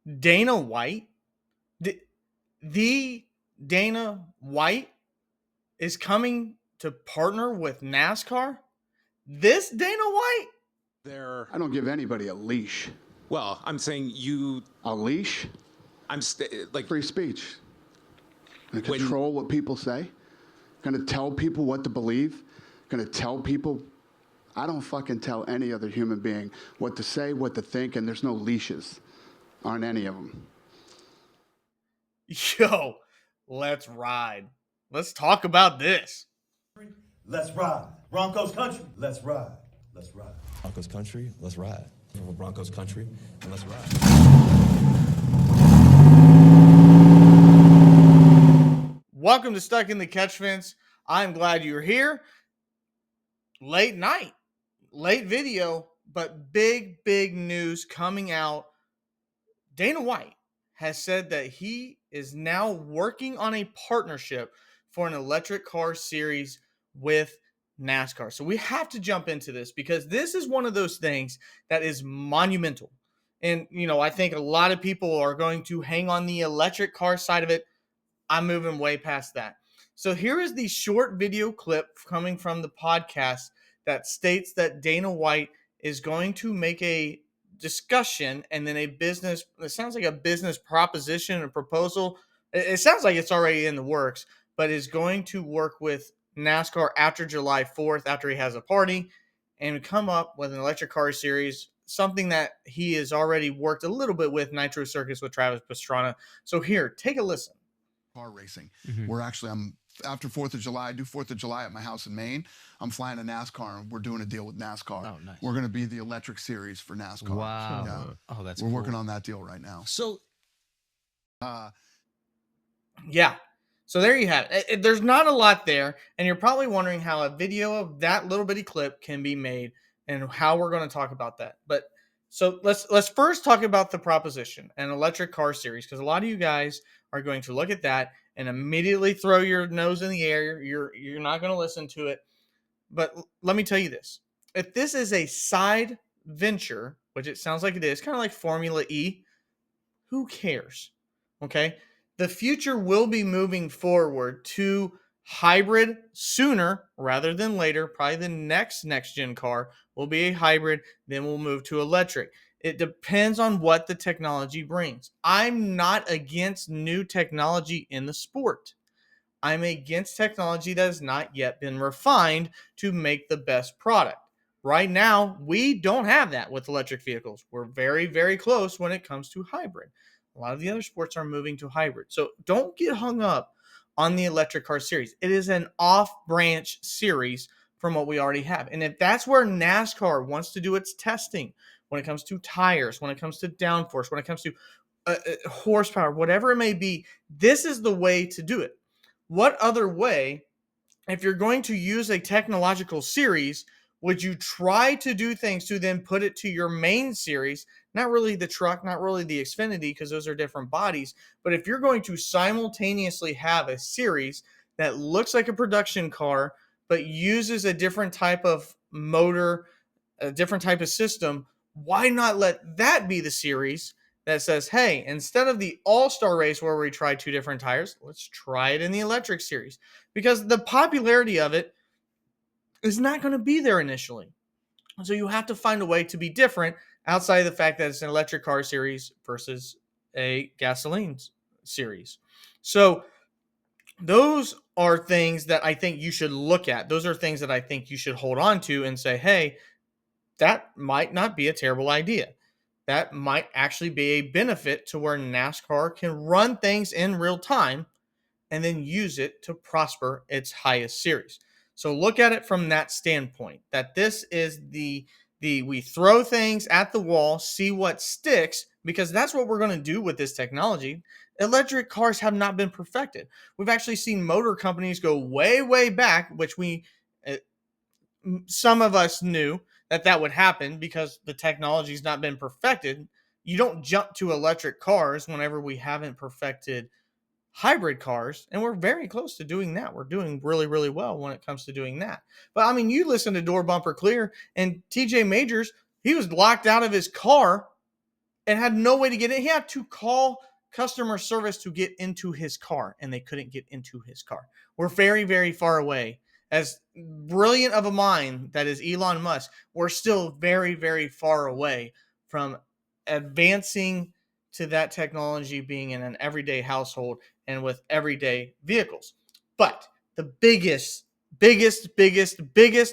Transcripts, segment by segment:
Dana White, the Dana White is coming to partner with NASCAR. This Dana White? I don't give anybody a leash. Well, I'm saying you. A leash? Like free speech. I control what people say. Gonna tell people what to believe. Gonna tell people. I don't fucking tell any other human being what to say, what to think, and there's no leashes on any of them. Yo, let's ride. Let's talk about this. Let's ride. Broncos country. Let's ride. Let's ride. Broncos country. Let's ride. We're Broncos country, and let's ride. Welcome to Stuck in the Catch Fence. I'm glad you're here. Late night, late video, but big news coming out. Dana White has said that he is now working on a partnership for an electric car series with NASCAR. So we have to jump into this because this is one of those things that is monumental. And, I think a lot of people are going to hang on the electric car side of it. I'm moving way past that. So here is the short video clip coming from the podcast that states that Dana White is going to make a discussion and then it sounds like a business proposition, a proposal. It sounds like it's already in the works, but is going to work with NASCAR after July 4th, after he has a party, and come up with an electric car series, something that he has already worked a little bit with Nitro Circus with Travis Pastrana. So here, take a listen. Car racing. We're actually, after 4th of July, I do 4th of July at my house in Maine. I'm flying to NASCAR and we're doing a deal with NASCAR. Oh, nice. We're going to be the electric series for NASCAR. Wow. Yeah. Oh, that's We're cool. working on that deal right now. So, yeah. So there you have it. There's not a lot there, and you're probably wondering how a video of that little bitty clip can be made and how we're going to talk about that. But so let's first talk about the proposition, an electric car series, because a lot of you guys are going to look at that and immediately throw your nose in the air. You're not going to listen to it. But let me tell you this. If this is a side venture, which it sounds like it is, kind of like Formula E, who cares? Okay? The future will be moving forward to hybrid sooner rather than later. Probably the next gen car will be a hybrid. Then we'll move to electric. It depends on what the technology brings. I'm not against new technology in the sport. I'm against technology that has not yet been refined to make the best product. Right now, we don't have that with electric vehicles. We're very, very close when it comes to hybrid. A lot of the other sports are moving to hybrid. So don't get hung up on the electric car series. It is an off-branch series from what we already have. And if that's where NASCAR wants to do its testing, when it comes to tires, when it comes to downforce, when it comes to horsepower, whatever it may be, this is the way to do it. What other way, if you're going to use a technological series, would you try to do things to then put it to your main series? Not really the truck, not really the Xfinity, because those are different bodies. But if you're going to simultaneously have a series that looks like a production car, but uses a different type of motor, a different type of system, why not let that be the series that says, hey, instead of the all-star race where we try two different tires, let's try it in the electric series. Because the popularity of it is not going to be there initially. So you have to find a way to be different outside of the fact that it's an electric car series versus a gasoline series. So those are things that I think you should look at. Those are things that I think you should hold on to and say, hey, that might not be a terrible idea. That might actually be a benefit to where NASCAR can run things in real time and then use it to prosper its highest series. So look at it from that standpoint, that this is the we throw things at the wall, see what sticks, because that's what we're going to do with this technology. Electric cars have not been perfected. We've actually seen motor companies go way, way back, which some of us knew that would happen because the technology's not been perfected. You don't jump to electric cars whenever we haven't perfected hybrid cars, and we're very close to doing that. We're doing really, really well when it comes to doing that. But I mean, you listen to Door Bumper Clear, and TJ Majors, he was locked out of his car and had no way to get in. He had to call customer service to get into his car, and they couldn't get into his car. We're very, very far away. As brilliant of a mind that is Elon Musk, we're still very, very far away from advancing to that technology being in an everyday household and with everyday vehicles. But the biggest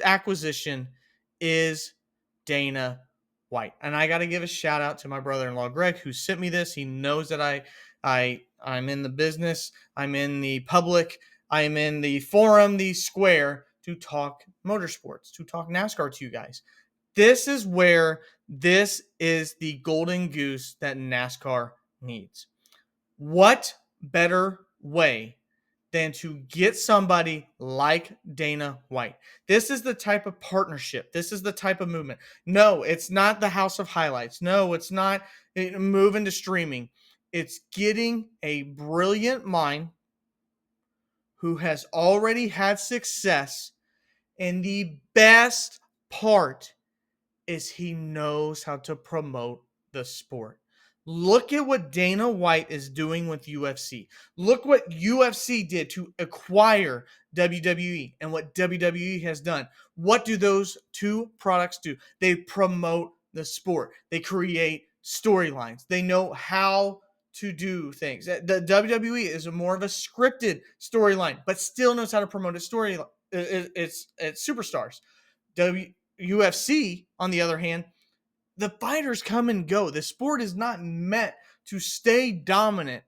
acquisition is Dana White. And I got to give a shout out to my brother-in-law Greg, who sent me this. He knows that I'm in the business, I'm in the public, I'm in the forum, the square, to talk motorsports, to talk NASCAR to you guys. This is the golden goose that NASCAR needs. What better way than to get somebody like Dana White? This is the type of partnership. This is the type of movement. No, it's not the House of Highlights. No, it's not moving to streaming. It's getting a brilliant mind who has already had success. And the best part is he knows how to promote the sport. Look at what Dana White is doing with UFC. Look what UFC did to acquire WWE and what WWE has done. What do those two products do? They promote the sport. They create storylines. They know how to do things. The WWE is more of a scripted storyline, but still knows how to promote a story. It's superstars. UFC, on the other hand, the fighters come and go. The sport is not meant to stay dominant.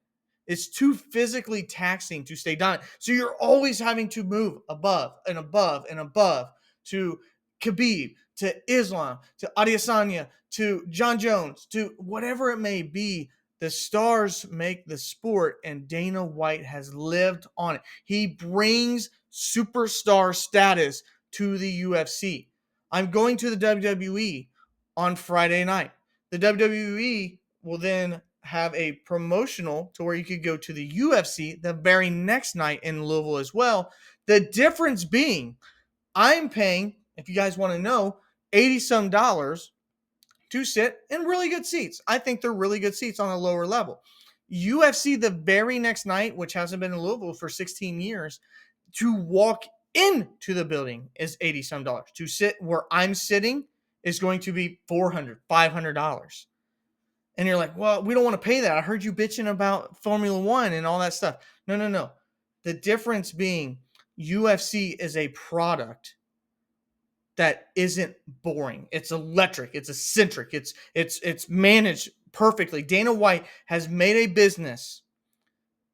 It's too physically taxing to stay dominant. So you're always having to move above and above and above, to Khabib, to Islam, to Adesanya, to John Jones, to whatever it may be. The stars make the sport, and Dana White has lived on it. He brings superstar status to the UFC. I'm going to the WWE on Friday night. The WWE will then have a promotional to where you could go to the UFC the very next night in Louisville as well. The difference being, I'm paying, if you guys want to know, $80 some to sit in really good seats. I think they're really good seats on a lower level. UFC the very next night, which hasn't been in Louisville for 16 years, to walk into the building is $80 some. To sit where I'm sitting is going to be $400, $500. And you're like, well, we don't want to pay that. I heard you bitching about Formula One and all that stuff. No. The difference being, UFC is a product that isn't boring. It's electric. It's eccentric. It's managed perfectly. Dana White has made a business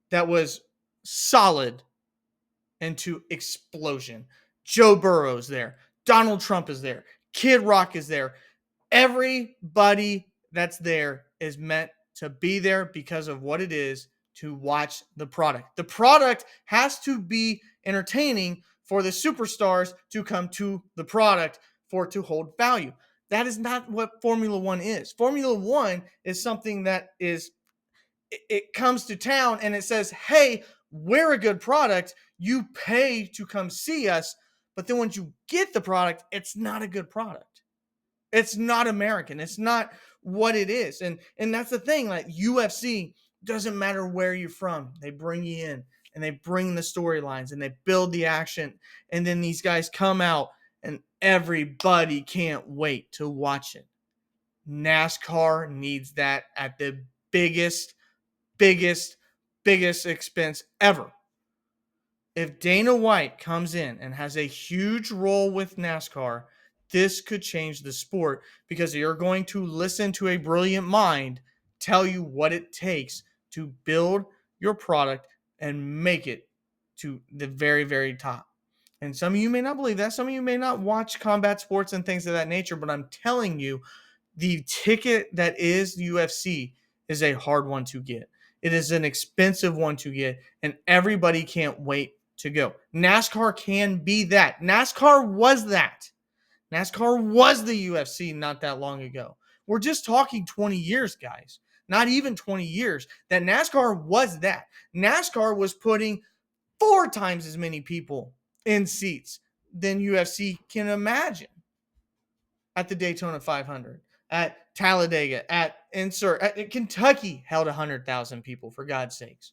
that was solid into explosion. Joe Burrow's there. Donald Trump is there. Kid Rock is there. Everybody that's there is meant to be there because of what it is to watch the product. The product has to be entertaining for the superstars to come to the product for it to hold value. That is not what Formula One is. Formula One is something that is, it comes to town and it says, hey, we're a good product. You pay to come see us. But then once you get the product, it's not a good product. It's not American. It's not what it is. And that's the thing. Like, UFC, doesn't matter where you're from. They bring you in and they bring the storylines and they build the action. And then these guys come out and everybody can't wait to watch it. NASCAR needs that at the biggest expense ever. If Dana White comes in and has a huge role with NASCAR, this could change the sport, because you're going to listen to a brilliant mind tell you what it takes to build your product and make it to the very, very top. And some of you may not believe that. Some of you may not watch combat sports and things of that nature, but I'm telling you, the ticket that is UFC is a hard one to get. It is an expensive one to get, and everybody can't wait to go. NASCAR can be that. NASCAR was that. NASCAR was the UFC not that long ago. We're just talking 20 years, guys. Not even 20 years. That NASCAR was that. NASCAR was putting 4 times as many people in seats than UFC can imagine at the Daytona 500, at Talladega, at Kentucky held 100,000 people, for God's sakes.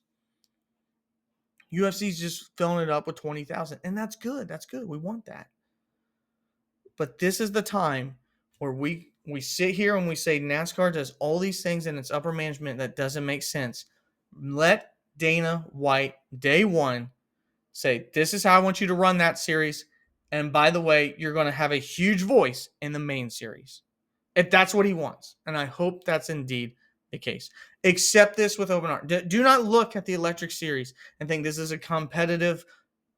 UFC's just filling it up with 20,000, and that's good. That's good. We want that. But this is the time where we sit here and we say NASCAR does all these things in its upper management that doesn't make sense. Let Dana White, day one, say, this is how I want you to run that series. And by the way, you're going to have a huge voice in the main series. If that's what he wants. And I hope that's indeed the case. Accept this with open arms. Do not look at the electric series and think this is a competitive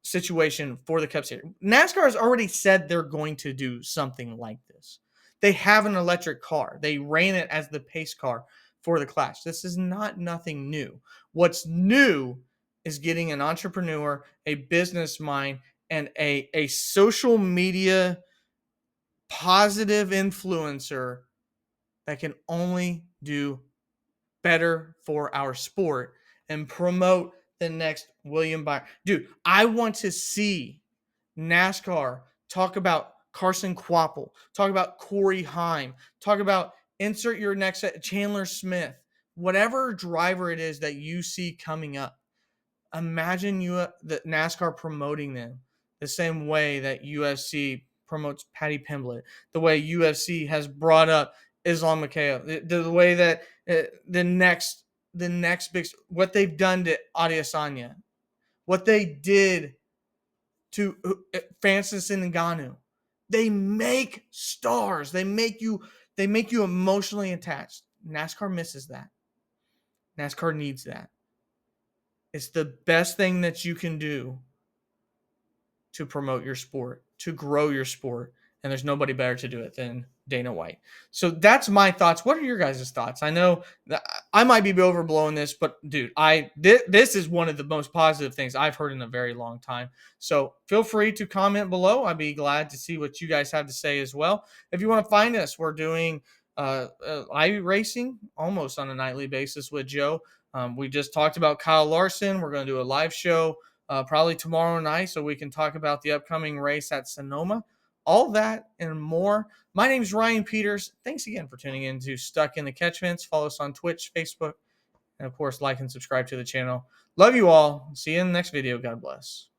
situation for the Cup Series. NASCAR has already said they're going to do something like this. They have an electric car. They ran it as the pace car for the Clash. This is not nothing new. What's new is getting an entrepreneur, a business mind, and a social media positive influencer that can only do better for our sport and promote the next William Byron. Dude, I want to see NASCAR talk about Carson Quapple, talk about Corey Heim, talk about insert your next Chandler Smith, whatever driver it is that you see coming up. Imagine the NASCAR promoting them the same way that UFC promotes Paddy Pimblett, the way UFC has brought up Islam Makhachev, the way that the next big, what they've done to Adesanya, what they did to Francis Ngannou. They make stars. They make you emotionally attached. NASCAR misses that. NASCAR needs that. It's the best thing that you can do to promote your sport, to grow your sport. And there's nobody better to do it than Dana White. So that's my thoughts. What are your guys' thoughts? I know that I might be overblowing this, but dude, this is one of the most positive things I've heard in a very long time. So feel free to comment below. I'd be glad to see what you guys have to say as well. If you want to find us, we're doing iRacing almost on a nightly basis with Joe. We just talked about Kyle Larson. We're going to do a live show probably tomorrow night so we can talk about the upcoming race at Sonoma. All that and more. My name is Ryan Peters. Thanks again for tuning in to Stuck in the Catch Fence. Follow us on Twitch, Facebook, and of course, like and subscribe to the channel. Love you all. See you in the next video. God bless.